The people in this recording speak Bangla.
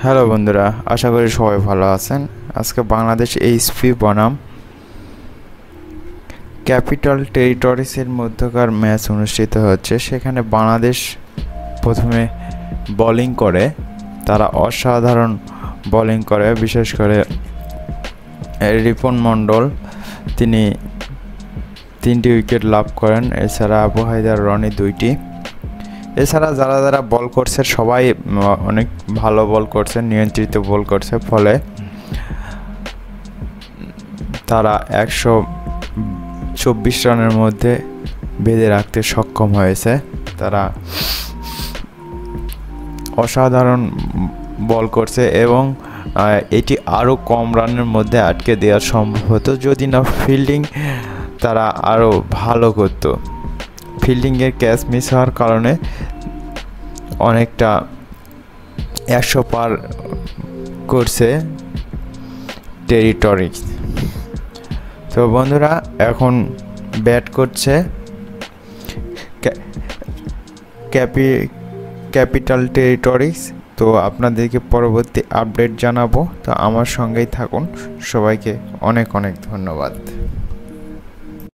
হ্যালো বন্ধুরা, আশা করি সবাই ভালো আছেন। আজকে বাংলাদেশ এইচপি বনাম ক্যাপিটাল টেরিটরিজের মধ্যকার ম্যাচ অনুষ্ঠিত হচ্ছে। সেখানে বাংলাদেশ প্রথমে বোলিং করে, তারা অসাধারণ বোলিং করে। বিশেষ করে রিপন মণ্ডল, তিনি 3টি উইকেট লাভ করেন। এছাড়া আবু হায়দার রনি 2টি। এছাড়া যারা বল করছে সবাই অনেক ভালো বল করছে, নিয়ন্ত্রিত বল করছে, ফলে তারা 124 রানের মধ্যে বেঁধে রাখতে সক্ষম হয়েছে। তারা অসাধারণ বল করছে এবং এটি আরও কম রানের মধ্যে আটকে দেওয়া সম্ভব হতো যদি না ফিল্ডিং তারা আরও ভালো করত। ফিল্ডিংয়ের ক্যাচ মিস হওয়ার কারণে অনেকটা 100 পার করছে টেরিটরিজ। তো বন্ধুরা, এখন ব্যাট করছে ক্যাপিটাল টেরিটরিজ। তো আপনাদেরকে পরবর্তী আপডেট জানাবো। তো আমার সঙ্গেই থাকুন। সবাইকে অনেক অনেক ধন্যবাদ।